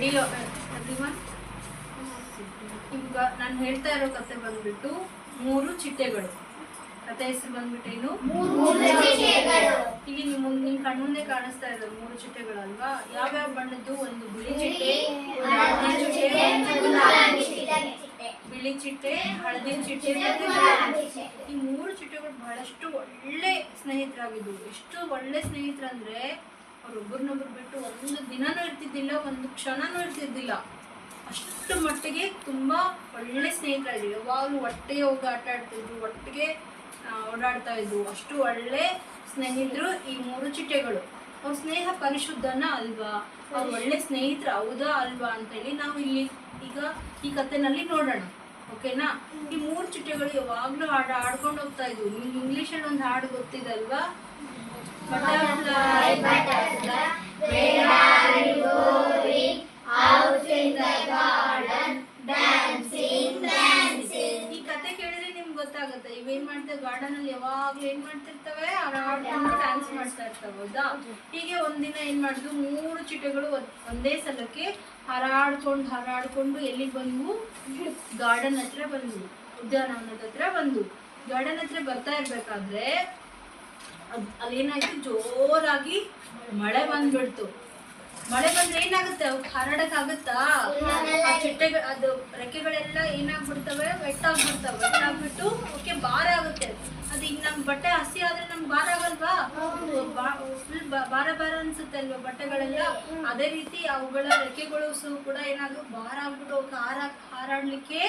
Ready everyone. ಈಗ ನಾನು ಹೇಳ್ತಾ ಇರೋ ಕತೆ ಬಂದ್ಬಿಟ್ಟು 3 ಚಿಟ್ಟೆಗಳು. ಕತೆ ಹೆಸರು ಬಂದ್ಬಿಟ್ಟೇನು? ಇಲ್ಲಿ ನಿಮ್ ಕಣ್ಮುಂದೆ ಕಾಣಿಸ್ತಾ ಇರೋದು 3 ಚಿಟ್ಟೆಗಳಲ್ವಾ? ಯಾವ್ಯಾವ ಬಣ್ಣದ್ದು? ಒಂದು ಬಿಳಿ ಚಿಟ್ಟೆ, ಬಿಳಿ ಚಿಟ್ಟೆ, ಹಳದಿ ಚಿಟ್ಟೆ, ಈ 3 ಚಿಟ್ಟೆಗಳು ಬಹಳಷ್ಟು ಒಳ್ಳೆ ಸ್ನೇಹಿತರಾಗಿದ್ವು. ಎಷ್ಟು ಒಳ್ಳೆ ಸ್ನೇಹಿತರಂದ್ರೆ ಅವ್ರೊಬ್ಬರನ್ನೊಬ್ರು ಬಿಟ್ಟು ಒಂದು ದಿನನೂ ಇರ್ತಿದ್ದಿಲ್ಲ, ಒಂದು ಕ್ಷಣನೂ ಇರ್ತಿದ್ದಿಲ್ಲ. ಅಷ್ಟು ಮಟ್ಟಿಗೆ ತುಂಬಾ ಒಳ್ಳೆ ಸ್ನೇಹಿತರಾಗಿದ್ವಿ. ಯಾವಾಗಲೂ ಒಟ್ಟಿಗೆ ಹೋಗಿ ಆಟ ಆಡ್ತಿದ್ರು, ಒಟ್ಟಿಗೆ ಓಡಾಡ್ತಾ ಇದ್ವು. ಅಷ್ಟು ಒಳ್ಳೆ ಸ್ನೇಹಿತರು ಈ 3 ಚಿಟ್ಟೆಗಳು. ಅವ್ರ ಸ್ನೇಹ ಪರಿಶುದ್ಧನ ಅಲ್ವಾ? ಅವ್ರು ಒಳ್ಳೆ ಸ್ನೇಹಿತರು ಹೌದಾ ಅಲ್ವಾ ಅಂತೇಳಿ ನಾವು ಇಲ್ಲಿ ಈಗ ಈ ಕಥೆನಲ್ಲಿ ನೋಡೋಣ. ಓಕೆನಾ? ಈ 3 ಚಿಟ್ಟೆಗಳು ಯಾವಾಗ್ಲೂ ಆಡ್ಕೊಂಡು ಹೋಗ್ತಾ ಇದ್ವು. ನಿಮ್ಗೆ ಇಂಗ್ಲಿಷಲ್ಲಿ ಒಂದು ಹಾಡು ಗೊತ್ತಿದೆ ಅಲ್ವಾ? Butterfly butterfly where are you going out in the garden dancing dancing. ಈ ಕತೆ ಕೇಳಿದ್ರೆ ನಿಮ್ಗೆ ಗೊತ್ತಾಗುತ್ತೆ ಇವೇನ್ ಮಾಡ್ತೇವೆ ಗಾರ್ಡನ್ ಅಲ್ಲಿ. ಯಾವಾಗ್ಲೂ ಏನ್ ಮಾಡ್ತಿರ್ತವೆ? ಆಡ್ಕೊಂಡು ಡ್ಯಾನ್ಸ್ ಮಾಡ್ತಾ ಇರ್ತವೆ. ಹೌದಾ? ಹೀಗೆ ಒಂದಿನ ಏನ್ ಮಾಡಿದ್ವು, 3 ಚಿಟ್ಟೆಗಳು ಒಂದೇ ಸಲಕ್ಕೆ ಹಾರಾಡ್ಕೊಂಡು ಎಲ್ಲಿಗೆ ಬಂದ್ವು? ಗಾರ್ಡನ್ ಹತ್ರ ಬಂದ್ವು, ಉದ್ಯಾನವನದ ಹತ್ರ ಬಂದ್ವು. ಗಾರ್ಡನ್ ಹತ್ರ ಬರ್ತಾ ಇರ್ಬೇಕಾದ್ರೆ ಅಲ್ಲೇನಾಯ್ತು, ಜೋರಾಗಿ ಮಳೆ ಬಂದ್ಬಿಡ್ತು. ಮಳೆ ಬಂದ್ರೆ ಏನಾಗುತ್ತೆ? ಅವ್ಕೆ ಹಾರಾಡಕ್ ಆಗುತ್ತಾ? ಆ ಚಿಟ್ಟೆಗಳು ಅದು ರೆಕ್ಕೆಗಳೆಲ್ಲ ಏನಾಗ್ಬಿಡ್ತವೆ? ವೆಟ್ಟಾಗ್ಬಿಟ್ಟು ಓಕೆ ಭಾರ ಆಗುತ್ತೆ. ಅದು ಈಗ ನಮ್ ಬಟ್ಟೆ ಹಸಿ ಆದ್ರೆ ನಮ್ಗೆ ಭಾರ ಆಗಲ್ವಾ? ಫುಲ್ ಭಾರ ಅನ್ಸುತ್ತೆ ಅಲ್ವಾ ಬಟ್ಟೆಗಳೆಲ್ಲ? ಅದೇ ರೀತಿ ಅವುಗಳ ರೆಕ್ಕೆಗಳು ಕೂಡ ಏನಾದ್ರು ಭಾರ ಆಗ್ಬಿಟ್ಟು ಹಾರಾಡ್ಲಿಕ್ಕೆ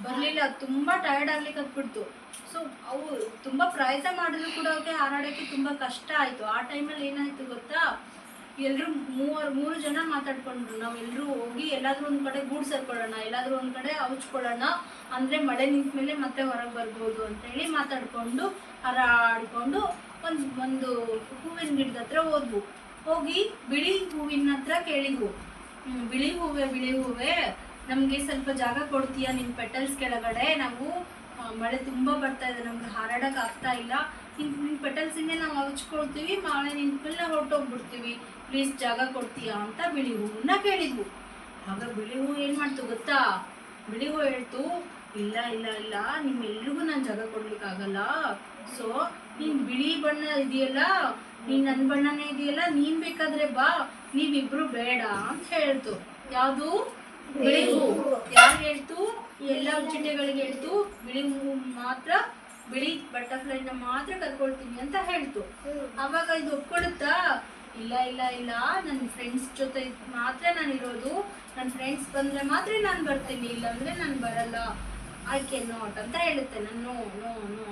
ಬರ್ಲಿಲ್ಲ. ತುಂಬಾ ಟಯರ್ಡ್ ಆಗ್ಲಿಕ್ಕೆ ಹತ್ಬಿಡ್ತು. ಸೊ ಅವು ತುಂಬಾ ಪ್ರಯತ್ನ ಮಾಡಿದ್ರು ಕೂಡ ಅವಕ್ಕೆ ಹಾರಾಡಕ್ಕೆ ತುಂಬಾ ಕಷ್ಟ ಆಯ್ತು. ಆ ಟೈಮಲ್ಲಿ ಏನಾಯ್ತು ಗೊತ್ತಾ? ಎಲ್ರು 3 ಜನ ಮಾತಾಡ್ಕೊಂಡ್ರು, ನಾವೆಲ್ಲರೂ ಹೋಗಿ ಎಲ್ಲಾದ್ರೂ ಒಂದ್ ಕಡೆ ಗೂಡ್ ಸೇರ್ಕೊಳ್ಳೋಣ, ಎಲ್ಲಾದ್ರೂ ಒಂದ್ ಕಡೆ ಔಚ್ಕೊಳ್ಳೋಣ, ಅಂದ್ರೆ ಮಳೆ ನಿಂತ ಮೇಲೆ ಮತ್ತೆ ಹೊರಗೆ ಬರ್ಬೋದು ಅಂತ ಹೇಳಿ ಮಾತಾಡ್ಕೊಂಡು ಹಾರಾಡ್ಕೊಂಡು ಒಂದು ಹೂವಿನ ಗಿಡದ ಹತ್ರ ಹೋದ್ವು. ಹೋಗಿ ಬಿಳಿ ಹೂವಿನ ಹತ್ರ ಕೇಳಿದ್ವು, ಬಿಳಿ ಹೂವೆ ನಮ್ಗೆ ಸ್ವಲ್ಪ ಜಾಗ ಕೊಡ್ತೀಯಾ ನಿನ್ ಪೆಟಲ್ಸ್ ಕೆಳಗಡೆ? ನಾವು ಮಳೆ ತುಂಬಾ ಬರ್ತಾ ಇದೆ, ನಮ್ಗೆ ಹಾರಾಡಕ್ ಆಗ್ತಾ ಇಲ್ಲ. ನಿನ್ ಪೆಟಲ್ಸ್ ಇಂದೇ ನಾವು ಹಚ್ಕೊಳ್ತೀವಿ, ಮಳೆ ನಿಂತ್ಮೇಲೆ ಹೊರಟೋಗ್ಬಿಡ್ತೀವಿ, ಪ್ಲೀಸ್ ಜಾಗ ಕೊಡ್ತೀಯಾ ಅಂತ ಬಿಳಿ ಹೂವನ್ನ ಕೇಳಿದ್ವು. ಆಗ ಬಿಳಿ ಹೂ ಏನ್ ಮಾಡ್ತು ಗೊತ್ತಾ? ಬಿಳಿ ಹೂ ಹೇಳ್ತು, ಇಲ್ಲ ನಿಮ್ಮೆಲ್ರಿಗೂ ನಾನು ಜಾಗ ಕೊಡ್ಲಿಕ್ಕೆ ಆಗಲ್ಲ. ಸೊ ನೀನ್ ಬಿಳಿ ಬಣ್ಣ ಇದೆಯಲ್ಲ, ನೀನ್ ನನ್ ಬಣ್ಣನೇ ಇದೆಯಲ್ಲ, ನೀನ್ ಬೇಕಾದ್ರೆ ಬಾ, ನೀವಿಬ್ರು ಬೇಡ ಅಂತ ಹೇಳ್ತು. ಯಾವುದು? ಬಿಳಿ ಹೂ. ಯಾರು ಹೇಳ್ತು? ಎಲ್ಲ ಚಿಟ್ಟೆಗಳಿಗೆ ಹೇಳ್ತು, ಬಿಳಿ ಹೂ ಮಾತ್ರ, ಬಿಳಿ ಬಟರ್ಫ್ಲೈನ ಮಾತ್ರ ಕರ್ಕೊಳ್ತೀನಿ ಅಂತ ಹೇಳ್ತು. ಅವಾಗ ಇದು ಒಪ್ಕೊಳುತ್ತಾ? ಇಲ್ಲ ನನ್ನ ಫ್ರೆಂಡ್ಸ್ ಜೊತೆ ಮಾತ್ರ ನಾನು ಇರೋದು, ನನ್ನ ಫ್ರೆಂಡ್ಸ್ ಬಂದ್ರೆ ಮಾತ್ರ ನಾನು ಬರ್ತೀನಿ, ಇಲ್ಲಾಂದ್ರೆ ನಾನು ಬರಲ್ಲ, ಐ ಕ್ಯಾನ್ ನಾಟ್ ಅಂತ ಹೇಳುತ್ತೆ. ನಾನು ನೋ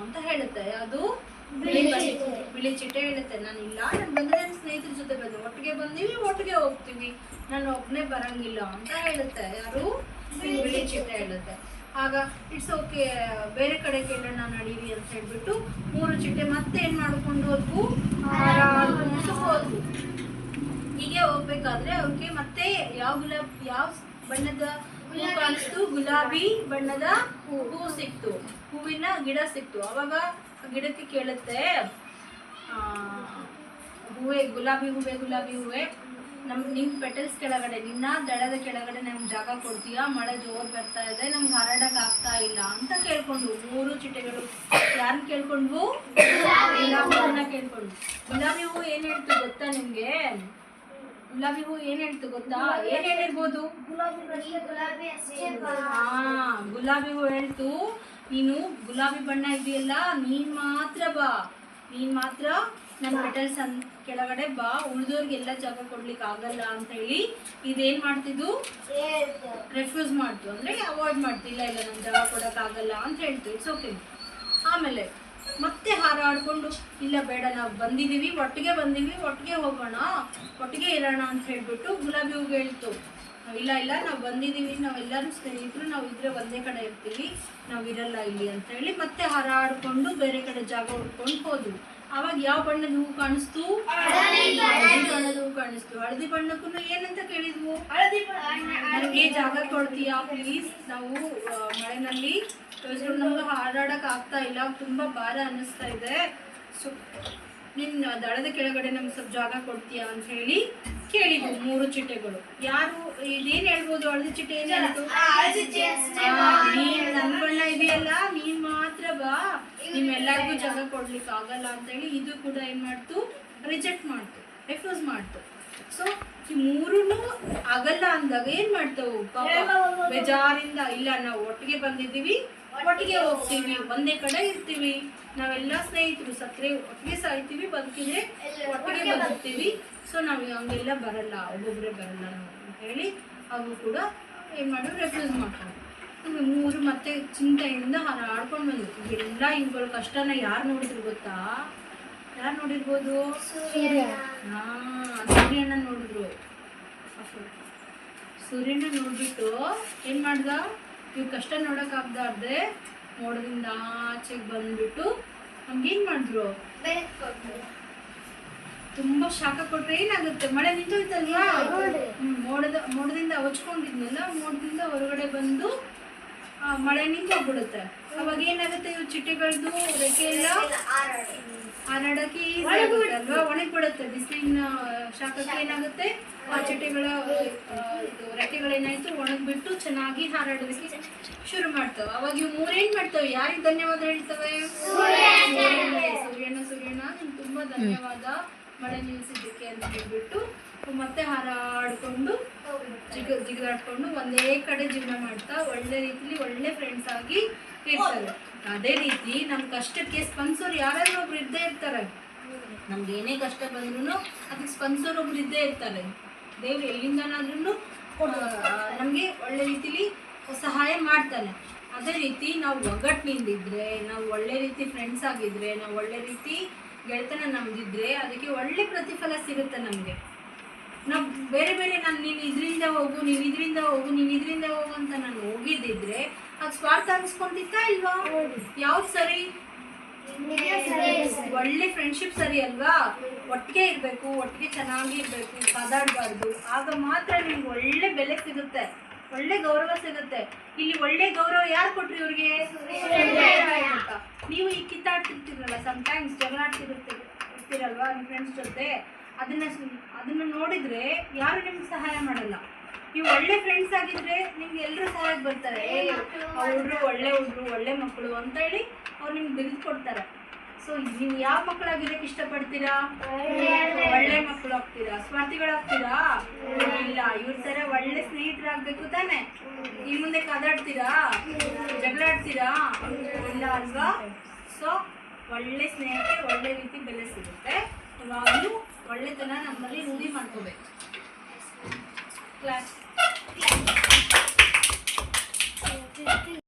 ಅಂತ ಹೇಳುತ್ತೆ. ಯಾವುದು? ಬಿಳಿ ಚಿಟ್ಟೆ ಹೇಳುತ್ತೆ, ನಾನು ಬಂದ್ರೆ ನನ್ನ ಸ್ನೇಹಿತರ ಜೊತೆ ಬಂದು ಒಟ್ಟಿಗೆ ಬಂದೀವಿ, ಒಟ್ಟಿಗೆ ಹೋಗ್ತೀವಿ, ನಾನು ಒಬ್ಬನೇ ಬರಂಗಿಲ್ಲ ಅಂತ ಹೇಳುತ್ತೆ. ಯಾರು? ಬಿಳಿ ಚಿಟ್ಟೆ ಹೇಳುತ್ತೆ. ಆಗ ಇಟ್ಸ್ ಓಕೆ, ಬೇರೆ ಕಡೆ ಕೇಳೋಣ ನಡೀರಿ ಅಂತ ಹೇಳ್ಬಿಟ್ಟು 3 ಚಿಟ್ಟೆ ಮತ್ತೆ ಏನ್ ಮಾಡ್ಕೊಂಡು ಹೋದ್ವು? ಹಾರಾಡ್ಕೊಂಡು ಹೋದ್ವು. ಹೀಗೆ ಹೋಗ್ಬೇಕಾದ್ರೆ ಅವ್ರಿಗೆ ಮತ್ತೆ ಯಾವ ಬಣ್ಣದ ಹೂ ಕಾಣಿಸ್ತು? ಗುಲಾಬಿ ಬಣ್ಣದ ಹೂ ಸಿಕ್ತು, ಹೂವಿನ ಗಿಡ ಸಿಕ್ತು. ಅವಾಗ ಗಿಡಕ್ಕೆ ಕೇಳುತ್ತೆ, ಗುಲಾಬಿ ಹೂವೆ ನಿಮ್ ಪೆಟಲ್ಸ್ ಕೆಳಗಡೆ, ನಿನ್ನ ದಳದ ಕೆಳಗಡೆ ನಮ್ಗೆ ಜಾಗ ಕೊಡ್ತೀಯಾ? ಮಳೆ ಜೋರ್ ಬರ್ತಾ ಇದೆ, ನಮ್ಗೆ ಹಾರಾಡಕ್ ಆಗ್ತಾ ಇಲ್ಲ ಅಂತ ಕೇಳ್ಕೊಂಡ್ವು 3 ಚಿಟ್ಟೆಗಳು. ಯಾರನ್ನ ಕೇಳ್ಕೊಂಡ್ವು? ಗುಲಾಬಿ ಹೂವನ್ನ ಕೇಳ್ಕೊಂಡ್ವು. ಗುಲಾಬಿ ಹೂ ಏನ್ ಹೇಳ್ತು ಗೊತ್ತಾ ನಿಮ್ಗೆ? ಗುಲಾಬಿ ಹೂ ಏನ್ ಹೇಳ್ತು ಗೊತ್ತಾ? ಏನ್ ಹೇಳಿರ್ಬೋದು? ಗುಲಾಬಿ ಹೂ ಹೇಳ್ತು, ನೀನು ಗುಲಾಬಿ ಬಣ್ಣ ಇದೆಯಲ್ಲ, ನೀನ್ ಮಾತ್ರ ಬಾ, ನೀನ್ ಮಾತ್ರ ನನ್ನ ಪೆಟಲ್ಸ್ ಕೆಳಗಡೆ ಬಾ, ಉಳಿದೋರ್ಗೆಲ್ಲ ಜಾಗ ಕೊಡ್ಲಿಕ್ಕೆ ಆಗಲ್ಲ ಅಂತ ಹೇಳಿ ಇದೇನ್ ಮಾಡ್ತಿದ್ದು? ರೆಫ್ಯೂಸ್ ಮಾಡ್ತು, ಅಂದ್ರೆ ಅವಾಯ್ಡ್ ಮಾಡ್ತು. ಇಲ್ಲ ನನ್ ಜಾಗ ಕೊಡಕ್ ಆಗಲ್ಲ ಅಂತ ಹೇಳ್ತು. It's okay. ಆಮೇಲೆ ಮತ್ತೆ ಹಾರಾಡ್ಕೊಂಡು, ಇಲ್ಲ ಬೇಡ, ನಾವು ಬಂದಿದೀವಿ, ಒಟ್ಟಿಗೆ ಹೋಗೋಣ, ಒಟ್ಟಿಗೆ ಇರೋಣ ಅಂತ ಹೇಳ್ಬಿಟ್ಟು ಗುಲಾಬಿ ಹೂವು ಹೇಳ್ತು, ಇಲ್ಲ ನಾವು ಬಂದಿದೀವಿ, ನಾವೆಲ್ಲರೂ ಸ್ನೇಹಿತರು, ನಾವು ಇದ್ರೆ ಒಂದೇ ಕಡೆ ಇರ್ತೀವಿ, ನಾವು ಇರಲ್ಲ ಇಲ್ಲಿ ಅಂತ ಹೇಳಿ ಮತ್ತೆ ಹಾರಾಡ್ಕೊಂಡು ಬೇರೆ ಕಡೆ ಜಾಗ ಹುಡ್ಕೊಂಡು ಹೋದ್ವು. ಅವಾಗ ಯಾವ ಬಣ್ಣದ ಹೂ ಕಾಣಿಸ್ತು? ಹಳದಿ ಬಣ್ಣದ ಹೂ ಕಾಣಿಸ್ತು. ಹಳದಿ ಬಣ್ಣಕ್ಕೂ ಏನಂತ ಕೇಳಿದ್ವು? ನನಗೆ ಜಾಗ ಕೊಡ್ತೀಯಾ ಪ್ಲೀಸ್, ನಾವು ಮಳೆನಲ್ಲಿ ನಮ್ಗೆ ಹಾರಾಡಕ್ ಆಗ್ತಾ ಇಲ್ಲ, ತುಂಬಾ ಭಾರ ಅನ್ನಿಸ್ತಾ ಇದೆ, ಸೊ ನಿನ್ನ ದಳದ ಕೆಳಗಡೆ ನಮ್ಗೆ ಸ್ವಲ್ಪ ಜಾಗ ಕೊಡ್ತೀಯಾ ಅಂತ ಹೇಳಿ ಕೇಳಿದ್ವು 3 ಚಿಟ್ಟೆಗಳು. ಯಾರು ಇದೇನ್ ಹೇಳ್ಬೋದು? ಹಳದಿ ಚಿಟ್ಟೆ ಏನ್ ಹೇಳ್ತು? ನೀನ್ ನನ್ ಬಣ್ಣ ಇದೆಯಲ್ಲ, ನೀನ್ ಮಾತ್ರ ಬಾ, ನಿಮ್ಮೆಲ್ಲರಿಗೂ ಜಾಗ ಕೊಡ್ಲಿಕ್ಕೆ ಆಗಲ್ಲ ಅಂತ ಹೇಳಿ ಇದು ಕೂಡ ಏನ್ ಮಾಡ್ತು? ರಿಜೆಕ್ಟ್ ಮಾಡ್ತು, ರೆಫ್ಯೂಸ್ ಮಾಡ್ತು. ಸೊ ಈ 3 ಆಗಲ್ಲ ಅಂದಾಗ ಏನ್ ಮಾಡ್ತಾವು? ಪಾಪ ಬೇಜಾರಿಂದ, ಇಲ್ಲ ನಾವು ಒಟ್ಟಿಗೆ ಬಂದಿದ್ದೀವಿ, ಒಟ್ಟಿಗೆ ಹೋಗ್ತೀವಿ, ಒಂದೇ ಕಡೆ ಇರ್ತೀವಿ, ನಾವೆಲ್ಲ ಸ್ನೇಹಿತರು, ಸತ್ರೆ ಒಟ್ಟಿಗೆ ಸಾಯ್ತೀವಿ, ಬದುಕಿದ್ರೆ ಒಟ್ಟಿಗೆ ಬದುಕ್ತೀವಿ. ಸೊ ನಾವು ಹಂಗೆಲ್ಲ ಬರಲ್ಲ, ಒಬ್ಬೊಬ್ಬರೇ ಬರಲ್ಲ ನಾವು ಅಂತ ಹೇಳಿ ಅವು ಕೂಡ ಏನು ಮಾಡಿದ್ರು? ರೆಫ್ಯೂಸ್ ಮಾಡ್ಕೊಂಡು 3 ಮತ್ತೆ ಚಿಂತೆಯಿಂದ ಹಾರಾಡ್ಕೊಂಡು ಬಂದ್ವು. ಎಲ್ಲ ಇವುಗಳ ಕಷ್ಟನ ಯಾರು ನೋಡಿದ್ರು ಗೊತ್ತಾ? ಯಾರು ನೋಡಿರ್ಬೋದು? ಸೂರ್ಯನ ನೋಡಿದ್ರು. ಸೂರ್ಯನ ನೋಡ್ಬಿಟ್ಟು ಏನ್ ಮಾಡ್ದ? ಇವ್ ಕಷ್ಟ ನೋಡಕ್ಕಾಗ್ದಾರ್ದೆ ಮೋಡದಿಂದ ಆಚೆಗೆ ಬಂದ್ಬಿಟ್ಟು ನಮ್ಗೇನ್ ಮಾಡಿದ್ರು? ತುಂಬಾ ಶಾಖ ಕೊಟ್ರೆ ಏನಾಗುತ್ತೆ? ಮಳೆ ನಿಂತೋಯ್ತಲ್ವಾ? ಮೋಡದಿಂದ ಹೊಚ್ಕೊಂಡಿದ್ನಲ್ಲ, ಮೋಡದಿಂದ ಹೊರಗಡೆ ಬಂದು ಮಳೆ ನಿಂತೋಗ್ಬಿಡುತ್ತೆ. ಅವಾಗ ಏನಾಗುತ್ತೆ? ಇವು ಚಿಟ್ಟೆಗಳದ್ದು ರೆಕ್ಕೆ ಎಲ್ಲ ಹಾರಾಡಕ್ಕೆ ಈಸಿ ಆಗುತ್ತೆ ಅಲ್ವಾ? ಒಣಗಿಬಿಡುತ್ತೆ. ಬಿಸಿಲಿನ ಶಾಖಕ್ಕೆ ಏನಾಗುತ್ತೆ? ಆ ಚಿಟ್ಟೆಗಳ ರೆಕ್ಕೆಗಳೇನಾಯ್ತು? ಒಣಗ್ಬಿಟ್ಟು ಚೆನ್ನಾಗಿ ಹಾರಾಡೋದಕ್ಕೆ ಶುರು ಮಾಡ್ತಾವೆ. ಅವಾಗ ಇವು 3 ಏನ್ ಮಾಡ್ತವೆ? ಯಾರಿಗೆ ಧನ್ಯವಾದ ಹೇಳ್ತವೆ? ಸೂರ್ಯನ ನಿಮ್ಗೆ ತುಂಬಾ ಧನ್ಯವಾದ ಮಳೆ ನಿಲ್ಸಿದ್ದಕ್ಕೆ ಅಂತ ಹೇಳ್ಬಿಟ್ಟು ಮತ್ತೆ ಹಾರಾಡ್ಕೊಂಡು ಜಿಗಿದಾಡ್ಕೊಂಡು ಒಂದೇ ಕಡೆ ಜೀವನ ಮಾಡ್ತಾ ಒಳ್ಳೆ ರೀತಿಲಿ ಒಳ್ಳೆ ಫ್ರೆಂಡ್ಸ್ ಆಗಿ ಇರ್ತಾರೆ. ಅದೇ ರೀತಿ ನಮ್ ಕಷ್ಟಕ್ಕೆ ಸ್ಪಂದಿಸೋರು ಯಾರಾದ್ರೂ ಒಬ್ರು ಇದ್ದೇ ಇರ್ತಾರೆ. ನಮ್ಗೆ ಏನೇ ಕಷ್ಟ ಬಂದ್ರು ಅದಕ್ಕೆ ಸ್ಪಂದಿಸೋರು ಒಬ್ರು ಇದ್ದೇ ಇರ್ತಾರೆ. ದೇವ್ರು ಎಲ್ಲಿಂದನಾದ್ರೂ ನಮ್ಗೆ ಒಳ್ಳೆ ರೀತಿಲಿ ಸಹಾಯ ಮಾಡ್ತಾನೆ. ಅದೇ ರೀತಿ ನಾವು ಒಗ್ಗಟ್ಟಿನಿಂದಿದ್ರೆ, ನಾವು ಒಳ್ಳೆ ರೀತಿ ಫ್ರೆಂಡ್ಸ್ ಆಗಿದ್ರೆ, ನಾವು ಒಳ್ಳೆ ರೀತಿ ಗೆಳೆತನ ನಮ್ದಿದ್ರೆ ಅದಕ್ಕೆ ಒಳ್ಳೆ ಪ್ರತಿಫಲ ಸಿಗುತ್ತೆ ನಮ್ಗೆ. ನಾವು ಬೇರೆ ಬೇರೆ ನೀನು ಇದರಿಂದ ಹೋಗು, ನೀನು ಇದರಿಂದ ಹೋಗು, ನೀನು ಇದರಿಂದ ಹೋಗು ಅಂತ ನಾನು ಹೋಗಿದ್ದಿದ್ರೆ ಅದು ಸ್ವಾರ್ಥ ಅನ್ಸ್ಕೊಂಡಿತ್ತಾ ಇಲ್ವಾ? ಯಾವ್ದು ಸರಿ? ಒಳ್ಳೆ ಫ್ರೆಂಡ್ಶಿಪ್ ಸರಿ ಅಲ್ವಾ? ಒಟ್ಟಿಗೆ ಇರ್ಬೇಕು, ಒಟ್ಟಿಗೆ ಚೆನ್ನಾಗಿ ಇರ್ಬೇಕು, ಕಾದಾಡಬಾರ್ದು. ಆಗ ಮಾತ್ರ ನಿಮ್ಗೆ ಒಳ್ಳೆ ಬೆಲೆ ಸಿಗುತ್ತೆ, ಒಳ್ಳೆ ಗೌರವ ಸಿಗುತ್ತೆ. ಇಲ್ಲಿ ಒಳ್ಳೆ ಗೌರವ ಯಾರು ಕೊಟ್ರಿ ಇವ್ರಿಗೆ? ನೀವು ಈ ಕಿತ್ತಾಡ್ತಿರ್ತೀರಲ್ಲ, ಸಮ್ಟೈಮ್ಸ್ ಜಗಳ ಇರ್ತೀರಲ್ವಾ ನಿಮ್ಮ ಫ್ರೆಂಡ್ಸ್ ಜೊತೆ, ಅದನ್ನ ನೋಡಿದ್ರೆ ಯಾರು ನಿಮ್ಗೆ ಸಹಾಯ ಮಾಡಲ್ಲ. ನೀವು ಒಳ್ಳೆ ಫ್ರೆಂಡ್ಸ್ ಆಗಿದ್ರೆ ನಿಮ್ಗೆ ಎಲ್ಲರೂ ಸಹಾಯಕ್ಕೆ ಬರ್ತಾರೆ. ಹುಡ್ರು ಒಳ್ಳೆ ಹುಡ್ರು, ಒಳ್ಳೆ ಮಕ್ಕಳು ಅಂತ ಹೇಳಿ ಅವ್ರು ನಿಮ್ಗೆ ಬಿರಿದು ಕೊಡ್ತಾರೆ. ಸೊ ನೀವು ಯಾವ ಮಕ್ಕಳಾಗಿರೋಕೆ ಇಷ್ಟಪಡ್ತೀರಾ? ಒಳ್ಳೆ ಮಕ್ಕಳು ಆಗ್ತೀರಾ? ಸ್ವಾರ್ಥಿಗಳಾಗ್ತೀರಾ? ಇಲ್ಲ, ಇವ್ರ ತರ ಒಳ್ಳೆ ಸ್ನೇಹಿತರಾಗಬೇಕು ತಾನೆ. ಈ ಮುಂದೆ ಕದಾಡ್ತೀರಾ? ಜಗಳಾಡ್ತೀರಾ? ಇಲ್ಲ ಅಲ್ವಾ? ಸೊ ಒಳ್ಳೆ ಸ್ನೇಹಕ್ಕೆ ಒಳ್ಳೆ ರೀತಿ ಬೆಲೆ ಸಿಗುತ್ತೆ. ಯಾವಾಗಲೂ ಒಳ್ಳೆತನ ನಮ್ಮಲ್ಲಿ ರೂಢಿ ಮಾಡ್ಕೋಬೇಕು. ಕ್ಲಾಸ್